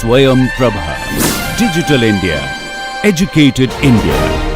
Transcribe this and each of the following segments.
Swayam Prabha. Digital India. Educated India.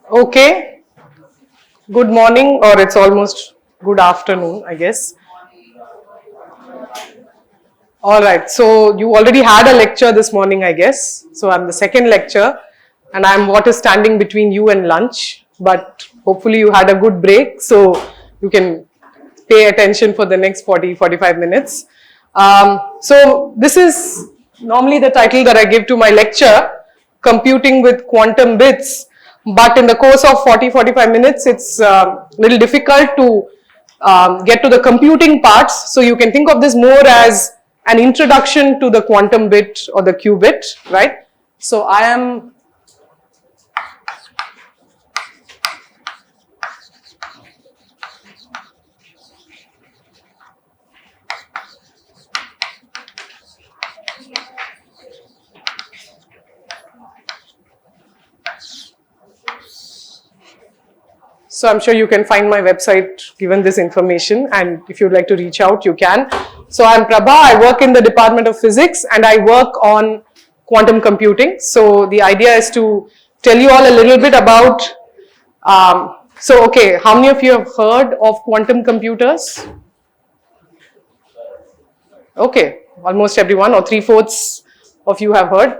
Okay, good morning, or it's almost good afternoon, I guess. All right, so you already had a lecture this morning, I guess. So I'm the second lecture, and I'm what is standing between you and lunch. But hopefully, you had a good break, so you can pay attention for the next 40-45 minutes. So this is normally the title that I give to my lecture, Computing with Quantum Bits. But in the course of 40-45 minutes, it's a little difficult to get to the computing parts. So you can think of this more as an introduction to the quantum bit or the qubit, right? So I am So I'm sure you can find my website given this information, and if you'd like to reach out, you can. So I'm Prabha, I work in the Department of Physics and I work on quantum computing. So the idea is to tell you all a little bit about, okay, how many of you have heard of quantum computers? Okay, almost everyone, or 3/4 of you have heard.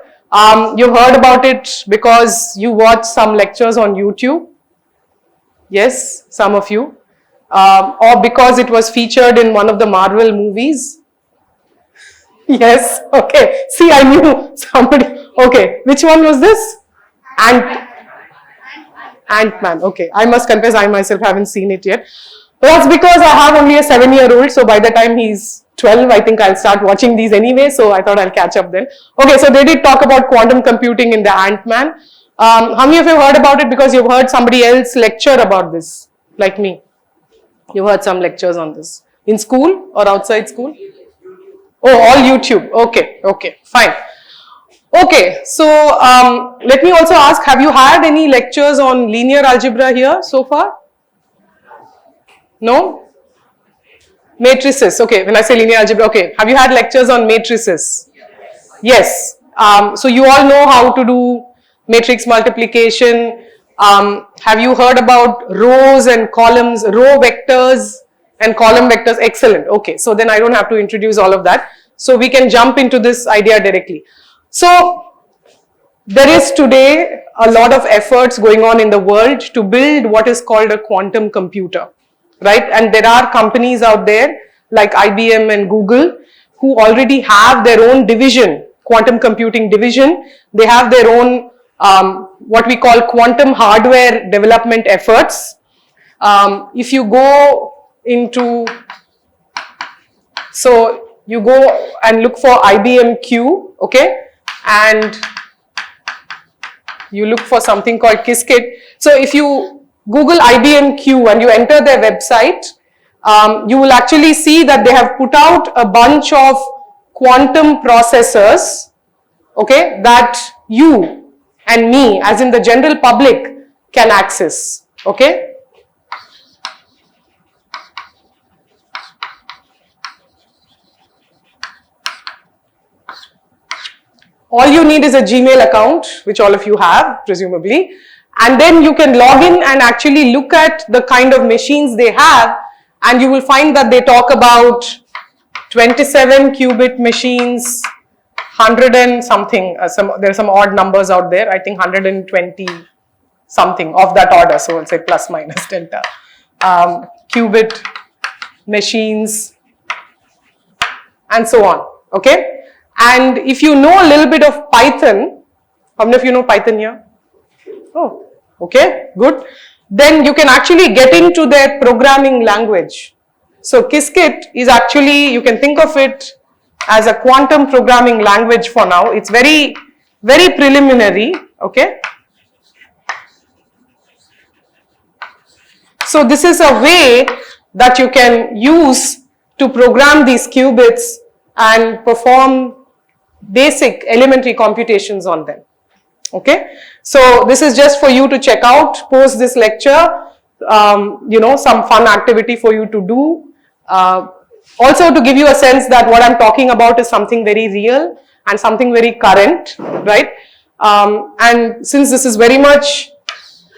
You've heard about it because you watched some lectures on YouTube. Yes, some of you. Or because it was featured in one of the Marvel movies. Yes, okay. See, I knew somebody. Okay, which one was this? Ant-Man. Okay, I must confess I myself haven't seen it yet. But that's because I have only a 7-year-old, so by the time he's 12, I think I'll start watching these anyway, so I thought I'll catch up then. Okay, so they did talk about quantum computing in the Ant-Man. How many of you heard about it because you've heard somebody else lecture about this, like me? You've heard some lectures on this. In school or outside school? Oh, all YouTube. Okay, fine. Okay, so let me also ask, have you had any lectures on linear algebra here so far? No? Matrices. Okay, when I say linear algebra, okay. Have you had lectures on matrices? Yes. So you all know how to do matrix multiplication. Have you heard about rows and columns, row vectors and column vectors? Excellent. Okay, so then I don't have to introduce all of that. So we can jump into this idea directly. So there is today a lot of efforts going on in the world to build what is called a quantum computer, right? And there are companies out there like IBM and Google who already have their own division, quantum computing division. They have their own what we call quantum hardware development efforts. If you go into, so you go and look for IBM Q, okay, and you look for something called Qiskit. So if you Google IBM Q and you enter their website, you will actually see that they have put out a bunch of quantum processors, okay, that you and me, as in the general public, can access, okay. All you need is a Gmail account, which all of you have, presumably, and then you can log in and actually look at the kind of machines they have, and you will find that they talk about 27 qubit machines, 100 and something, there are some odd numbers out there, I think 120 something of that order, so I'll say plus minus delta, qubit machines, and so on, okay? And if you know a little bit of Python, how many of you know Python here? Oh, okay, good. Then you can actually get into their programming language. So Qiskit is actually, you can think of it as a quantum programming language for now. It's very, very preliminary, okay? So this is a way that you can use to program these qubits and perform basic elementary computations on them. Okay, so this is just for you to check out post this lecture, some fun activity for you to do. Also to give you a sense that what I'm talking about is something very real and something very current, right? And since this is very much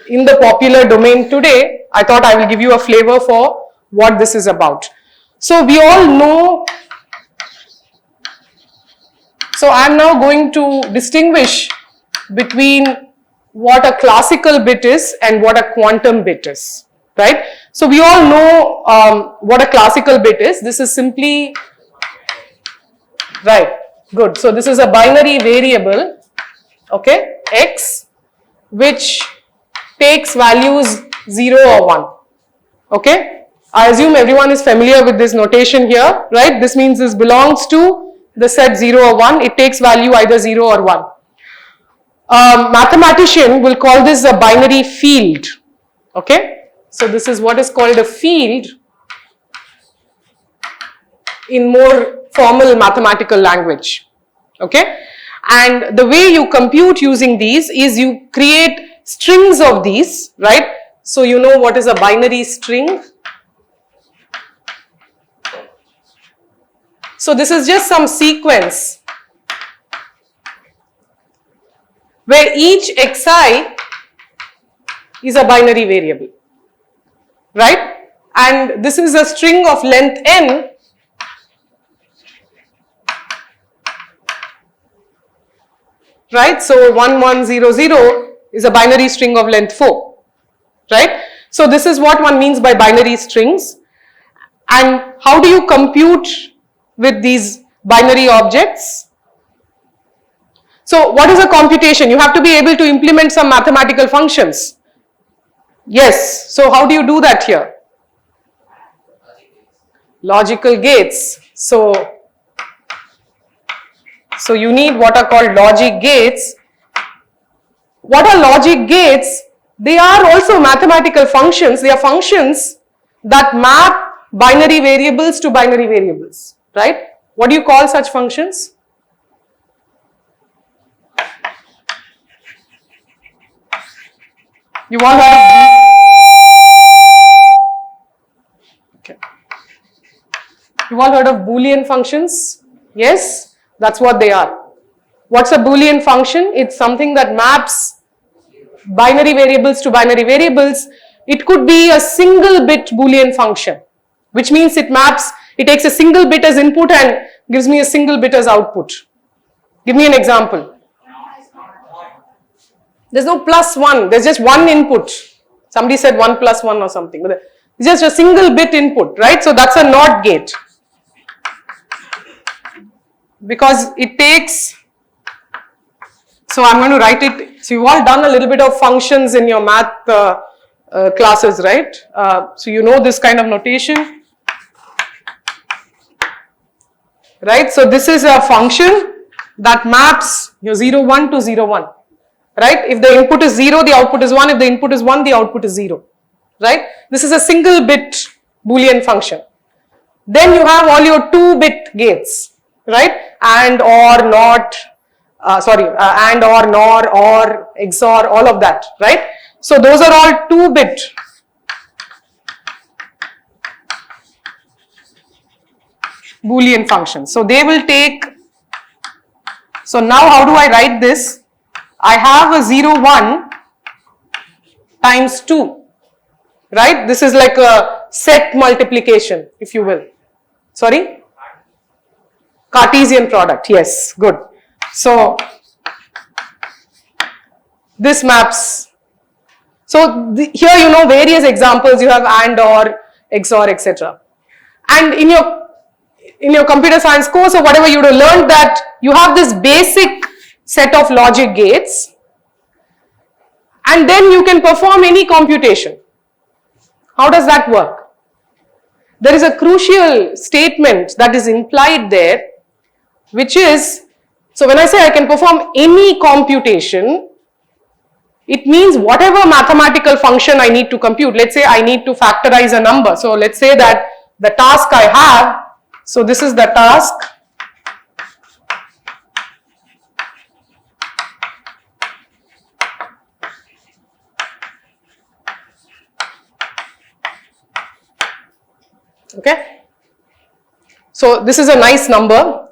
in the popular domain today, I thought I will give you a flavor for what this is about. So we all know, so I'm now going to distinguish between what a classical bit is and what a quantum bit is, right? So we all know what a classical bit is. This is simply, right, good. So this is a binary variable, okay, x, which takes values 0 or 1, okay? I assume everyone is familiar with this notation here, right? This means this belongs to the set 0 or 1. It takes value either 0 or 1. Mathematician will call this a binary field, okay? So this is what is called a field in more formal mathematical language, okay? And the way you compute using these is you create strings of these, right? So you know what is a binary string. So this is just some sequence where each xi is a binary variable, right? And this is a string of length n, right? So 1, 1, 0, 0 is a binary string of length 4, right? So this is what one means by binary strings. And how do you compute with these binary objects? So what is a computation? You have to be able to implement some mathematical functions. Yes, so how do you do that here? Logical gates. So you need what are called logic gates. What are logic gates? They are also mathematical functions. They are functions that map binary variables to binary variables, right? What do you call such functions? You all heard of okay. You all heard of Boolean functions? Yes, that's what they are. What's a Boolean function? It's something that maps binary variables to binary variables. It could be a single bit Boolean function, which means it takes a single bit as input and gives me a single bit as output. Give me an example. There's no plus 1, there's just one input. Somebody said 1 plus 1 or something, but it's just a single bit input, right? So that's a NOT gate. Because it takes, so I'm going to write it, so you've all done a little bit of functions in your math classes, right? So you know this kind of notation, right? So this is a function that maps your 0, 1 to 0, 1. Right? If the input is 0, the output is 1. If the input is 1, the output is 0. Right? This is a single bit Boolean function. Then you have all your 2-bit gates. Right? And, or, not, and, or, nor, or, XOR, all of that. Right? So those are all 2-bit. Boolean functions. So they will take, so now how do I write this? I have a 0, 1 times 2, right? This is like a set multiplication, if you will. Sorry? Cartesian product, yes, good. So, this maps. So, here you know various examples, you have AND, OR, XOR, etc. And in in your computer science course or whatever, you would have learned that you have this basic set of logic gates, and then you can perform any computation. How does that work? There is a crucial statement that is implied there, which is, so when I say I can perform any computation, it means whatever mathematical function I need to compute. Let's say I need to factorize a number. So let's say that the task I have, so this is the task. Okay. So this is a nice number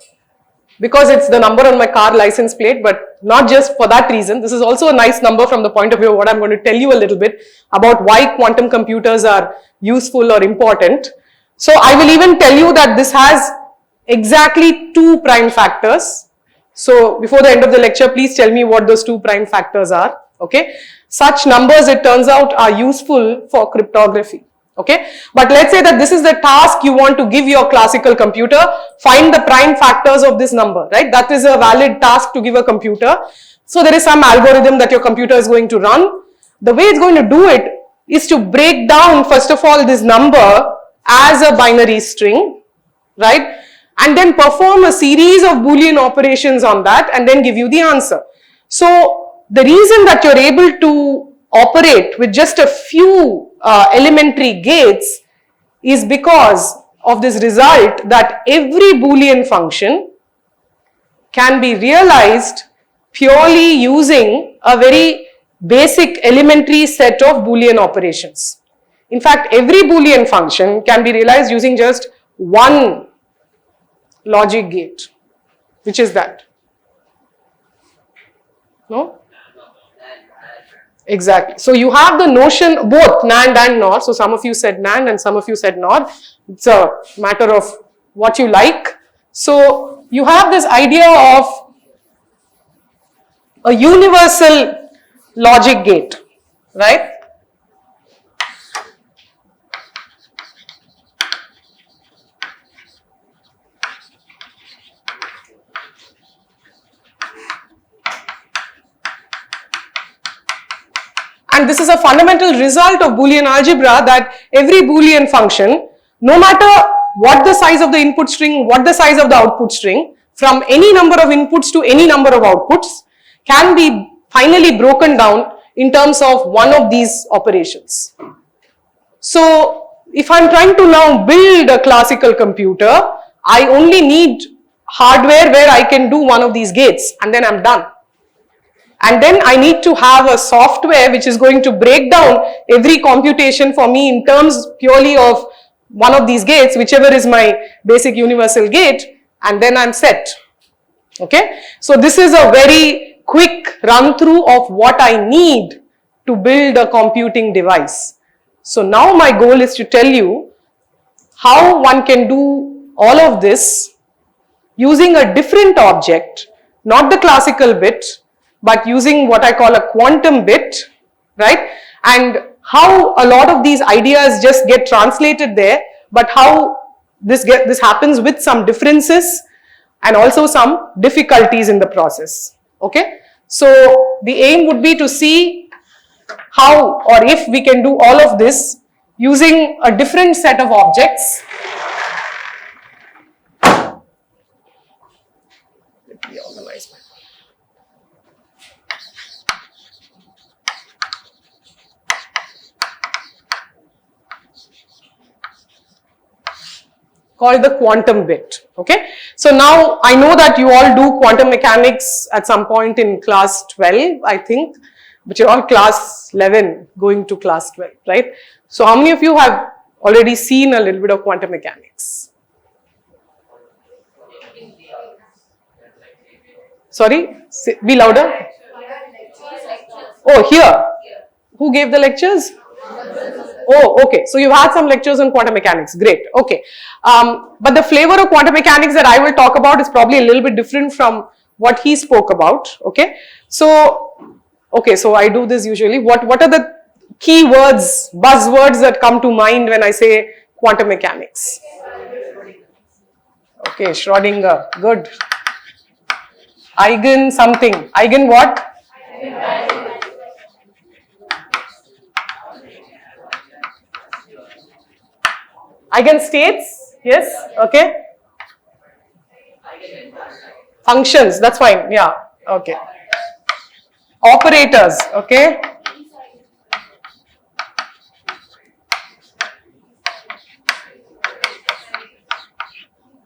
because it's the number on my car license plate, but not just for that reason. This is also a nice number from the point of view of what I'm going to tell you a little bit about why quantum computers are useful or important. So I will even tell you that this has exactly 2 prime factors. So before the end of the lecture, please tell me what those 2 prime factors are. Okay. Such numbers, it turns out, are useful for cryptography. Okay, but let's say that this is the task you want to give your classical computer. Find the prime factors of this number, right? That is a valid task to give a computer. So there is some algorithm that your computer is going to run. The way it's going to do it is to break down, first of all, this number as a binary string, right? And then perform a series of Boolean operations on that and then give you the answer. So the reason that you're able to operate with just a few elementary gates is because of this result that every Boolean function can be realized purely using a very basic elementary set of Boolean operations. In fact, every Boolean function can be realized using just one logic gate, which is that. No? Exactly. So you have the notion both NAND and NOR. So some of you said NAND and some of you said NOR. It's a matter of what you like. So you have this idea of a universal logic gate, right? And this is a fundamental result of Boolean algebra, that every Boolean function, no matter what the size of the input string, what the size of the output string, from any number of inputs to any number of outputs, can be finally broken down in terms of one of these operations. So if I'm trying to now build a classical computer, I only need hardware where I can do one of these gates and then I'm done. And then I need to have a software which is going to break down every computation for me in terms purely of one of these gates, whichever is my basic universal gate, and then I'm set. Okay. So this is a very quick run through of what I need to build a computing device. So now my goal is to tell you how one can do all of this using a different object, not the classical bit, but using what I call a quantum bit, right? And how a lot of these ideas just get translated there, but how this happens with some differences and also some difficulties in the process. Okay? So the aim would be to see how or if we can do all of this using a different set of objects. Let me organize my called the quantum bit. Okay. So now I know that you all do quantum mechanics at some point in class 12, I think, but you're all class 11 going to class 12, right? So how many of you have already seen a little bit of quantum mechanics? Sorry, be louder. Oh, here. Who gave the lectures? Oh, okay. So you've had some lectures on quantum mechanics. Great. Okay. But the flavor of quantum mechanics that I will talk about is probably a little bit different from what he spoke about. Okay. So, okay. So I do this usually. What are the key words, buzzwords that come to mind when I say quantum mechanics? Okay, Schrodinger, good. Eigen something. Eigen what? Eigenstates? Yes, okay. Functions, that's fine, yeah, okay. Operators, okay.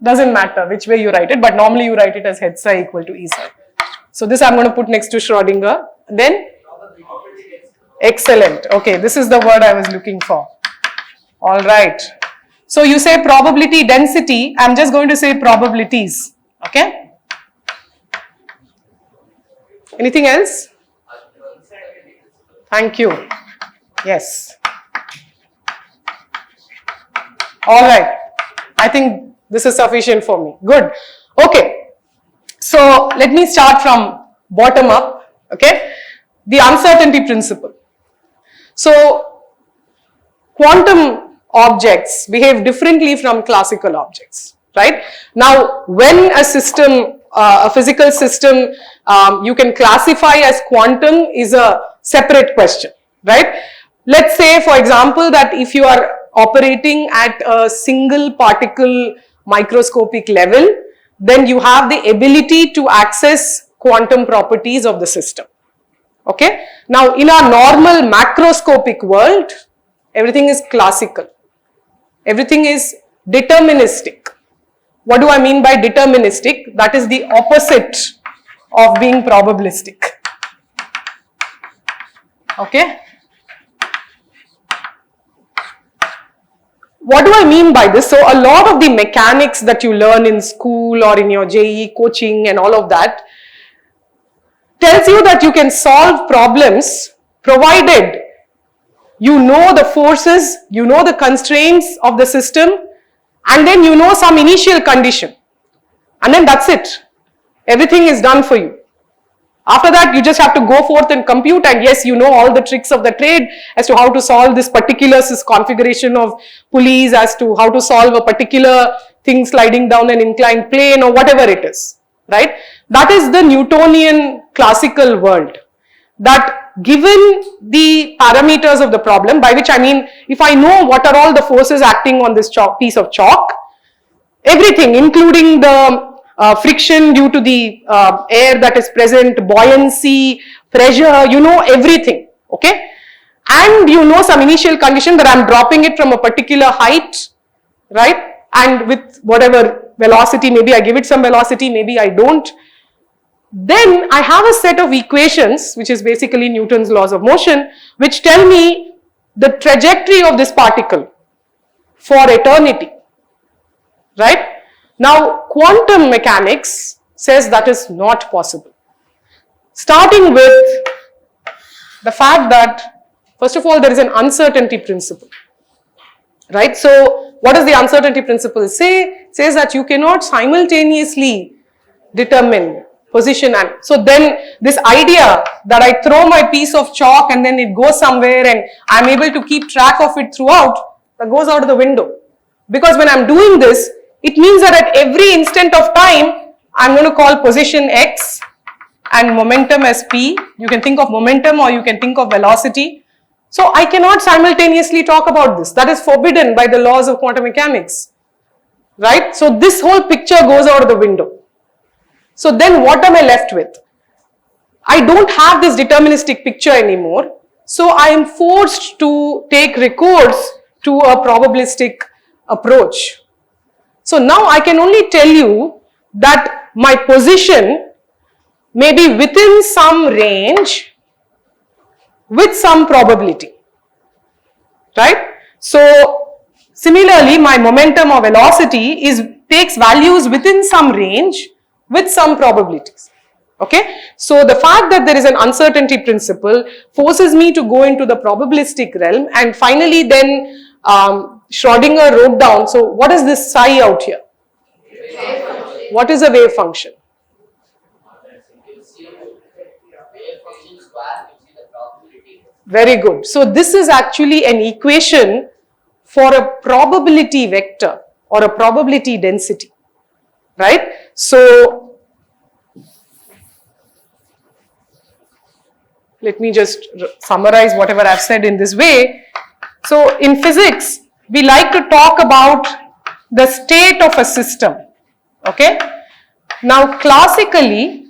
Doesn't matter which way you write it, but normally you write it as h psi equal to E psi. So this I'm going to put next to Schrodinger. Then excellent. Okay, this is the word I was looking for. All right. So you say probability density. I'm just going to say probabilities. Okay. Anything else? Thank you. Yes. All right. I think this is sufficient for me. Good. Okay. So let me start from bottom up. Okay. The uncertainty principle. So quantum objects behave differently from classical objects, right? Now, when a system, a physical system, you can classify as quantum is a separate question, right? Let's say, for example, that if you are operating at a single particle microscopic level, then you have the ability to access quantum properties of the system. Okay. Now, in our normal macroscopic world, everything is classical. Everything is deterministic. What do I mean by deterministic? That is the opposite of being probabilistic. Okay. What do I mean by this? So a lot of the mechanics that you learn in school or in your JEE coaching and all of that tells you that you can solve problems provided you know the forces, you know the constraints of the system, and then you know some initial condition. And then that's it. Everything is done for you. After that, you just have to go forth and compute, and yes, you know all the tricks of the trade as to how to solve this particular configuration of pulleys, as to how to solve a particular thing sliding down an inclined plane or whatever it is, right? That is the Newtonian classical world. That given the parameters of the problem, by which I mean, if I know what are all the forces acting on this piece of chalk, everything, including the friction due to the air that is present, buoyancy, pressure, you know everything, okay? And you know some initial condition that I'm dropping it from a particular height, right? And with whatever velocity, maybe I give it some velocity, maybe I don't. Then I have a set of equations, which is basically Newton's laws of motion, which tell me the trajectory of this particle for eternity, right? Now, quantum mechanics says that is not possible. Starting with the fact that, first of all, there is an uncertainty principle, right? So, what does the uncertainty principle say? It says that you cannot simultaneously determine position, and so then this idea that I throw my piece of chalk and then it goes somewhere and I'm able to keep track of it throughout, that goes out of the window. Because when I'm doing this, it means that at every instant of time, I'm going to call position x and momentum as p. You can think of momentum or you can think of velocity. So I cannot simultaneously talk about this. That is forbidden by the laws of quantum mechanics, right? So this whole picture goes out of the window. So then what am I left with? I don't have this deterministic picture anymore. So I am forced to take recourse to a probabilistic approach. So now I can only tell you that my position may be within some range with some probability, right? So similarly, my momentum or velocity takes values within some range with some probabilities, okay? So the fact that there is an uncertainty principle forces me to go into the probabilistic realm, and finally then Schrodinger wrote down, so what is this psi out here? What is a wave function? Very good. So this is actually an equation for a probability vector or a probability density. right? So let me just summarize whatever I've said in this way. So in physics, we like to talk about the state of a system, okay? Now classically,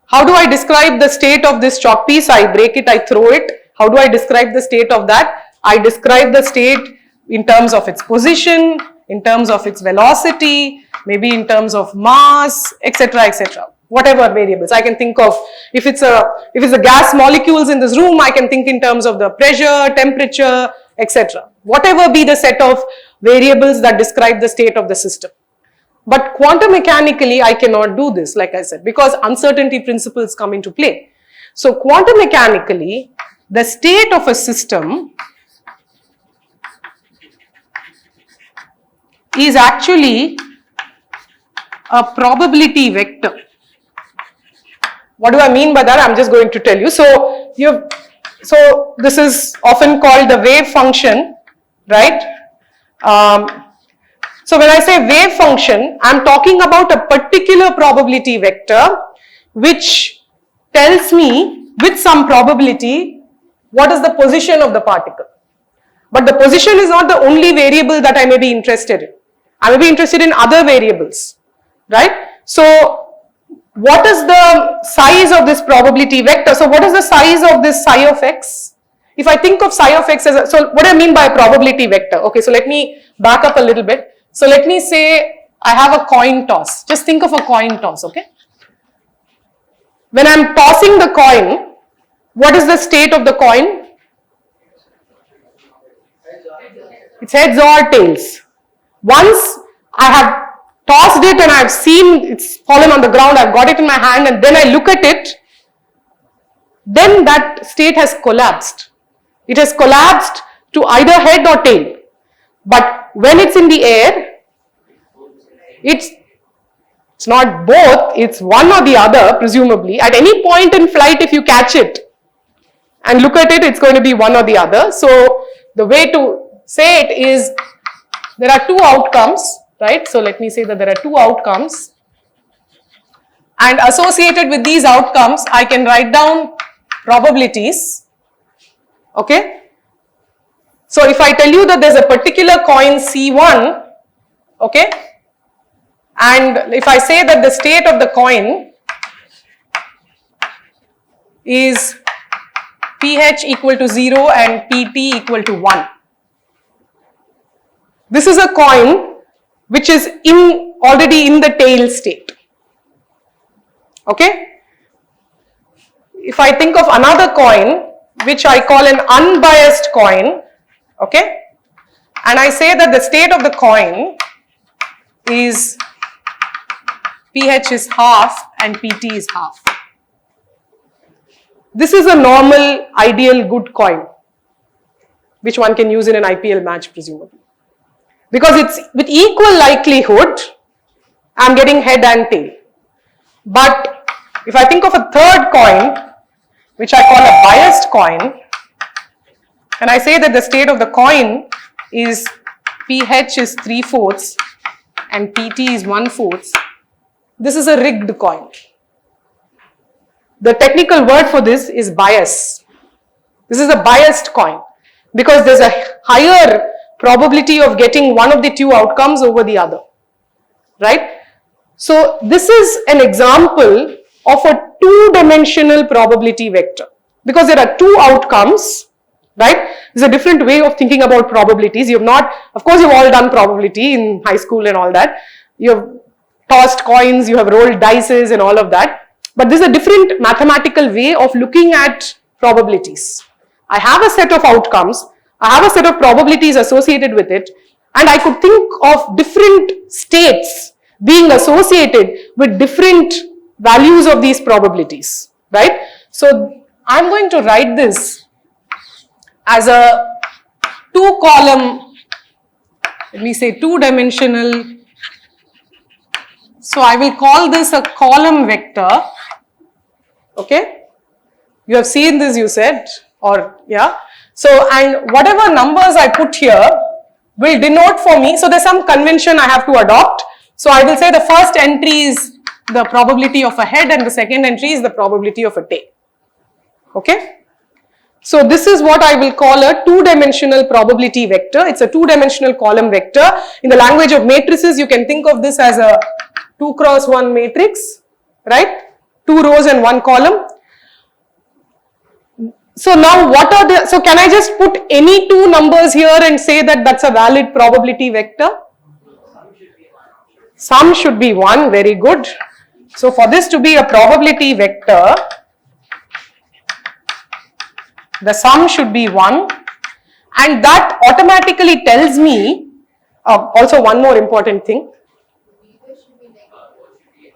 how do I describe the state of this chalk piece? I break it, I throw it. How do I describe the state of that? I describe the state in terms of its position, in terms of its velocity, maybe in terms of mass, etc., etc. Whatever variables I can think of. If it's a gas molecules in this room, I can think in terms of the pressure, temperature, etc. Whatever be the set of variables that describe the state of the system. But quantum mechanically, I cannot do this, like I said, because uncertainty principles come into play. So quantum mechanically, the state of a system is actually a probability vector. What do I mean by that? I'm just going to tell you. So this is often called the wave function, right? So when I say wave function, I'm talking about a particular probability vector which tells me with some probability what is the position of the particle. But the position is not the only variable that I may be interested in. I may be interested in other variables, right? So what is the size of this probability vector? So what is the size of this psi of x? If I think of psi of x as so what do I mean by a probability vector? Okay, so let me back up a little bit. So let me say I have a coin toss. Just think of a coin toss, okay? When I'm tossing the coin, what is the state of the coin? It's heads or tails. Once I have tossed it and I've seen it's fallen on the ground, I've got it in my hand and then I look at it, then that state has collapsed. It has collapsed to either head or tail. But when it's in the air, it's not both, it's one or the other, presumably. At any point in flight, if you catch it and look at it, it's going to be one or the other. So the way to say it is there are two outcomes, right? So let me say that there are two outcomes. And associated with these outcomes, I can write down probabilities, okay? So if I tell you that there's a particular coin C1, okay, and if I say that the state of the coin is pH equal to 0 and PT equal to 1. This is a coin which is already in the tail state, okay. If I think of another coin which I call an unbiased coin, okay, and I say that the state of the coin is pH is half and PT is half. This is a normal, ideal, good coin which one can use in an IPL match presumably. Because it's with equal likelihood, I'm getting head and tail. But if I think of a third coin, which I call a biased coin, and I say that the state of the coin is pH is 3/4 and PT is 1/4, this is a rigged coin. The technical word for this is bias. This is a biased coin because there's a higher probability of getting one of the two outcomes over the other, right? So this is an example of a two-dimensional probability vector because there are two outcomes, right? There's a different way of thinking about probabilities. Of course you've all done probability in high school and all that. You've tossed coins, you have rolled dices and all of that. But this is a different mathematical way of looking at probabilities. I have a set of outcomes, I have a set of probabilities associated with it, and I could think of different states being associated with different values of these probabilities, right? So I'm going to write this as a two-column, let me say two-dimensional. So I will call this a column vector, okay? You have seen this, you said, or yeah. So, and whatever numbers I put here, will denote for me, so there's some convention I have to adopt. So I will say the first entry is the probability of a head and the second entry is the probability of a tail. Okay? So this is what I will call a two-dimensional probability vector. It's a two-dimensional column vector. In the language of matrices, you can think of this as a 2 cross 1 matrix, right? 2 rows and 1 column. So now what are the, so can I just put any two numbers here and say that that's a valid probability vector? Sum should be 1, very good. So for this to be a probability vector, the sum should be 1, and that automatically tells me, also one more important thing.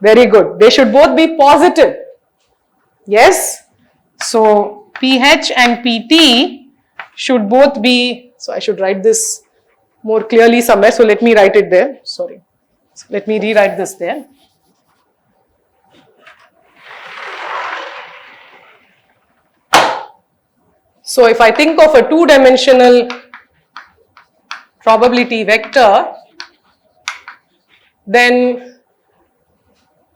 Very good. They should both be positive. Yes. So PH and PT should both be, so I should write this more clearly somewhere. So let me write it there. Sorry. So let me rewrite this there. So if I think of a two-dimensional probability vector, then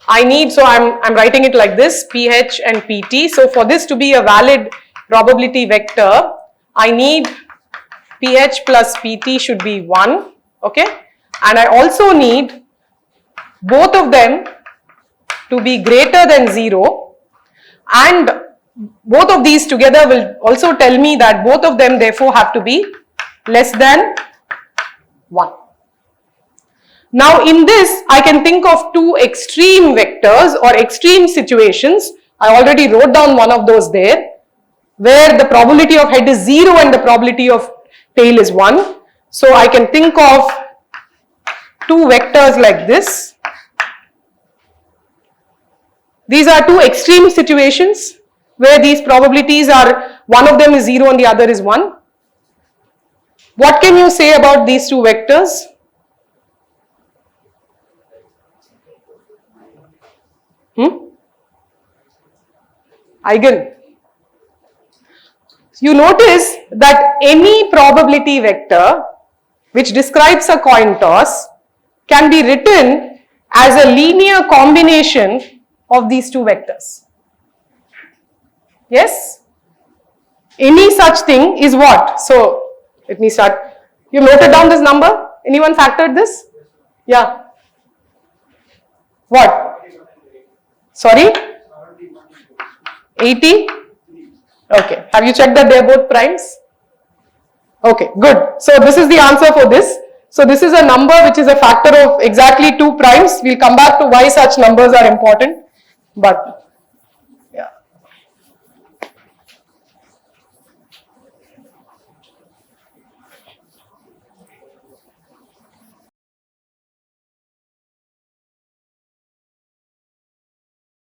I need, so I'm writing it like this, PH and PT. So for this to be a valid probability vector, I need PH plus PT should be 1, okay? And I also need both of them to be greater than 0, and both of these together will also tell me that both of them therefore have to be less than 1. Now in this, I can think of two extreme vectors or extreme situations. I already wrote down one of those there, where the probability of head is 0 and the probability of tail is 1. So I can think of two vectors like this. These are two extreme situations where these probabilities are, one of them is 0 and the other is 1. What can you say about these two vectors? Eigen. You notice that any probability vector which describes a coin toss can be written as a linear combination of these two vectors. Yes? Any such thing is what? So, let me start. You noted down this number? Anyone factored this? Yeah. What? Sorry? 80? Okay. Have you checked that they are both primes? Okay, good. So, this is the answer for this. So, this is a number which is a factor of exactly 2 primes. We'll come back to why such numbers are important. But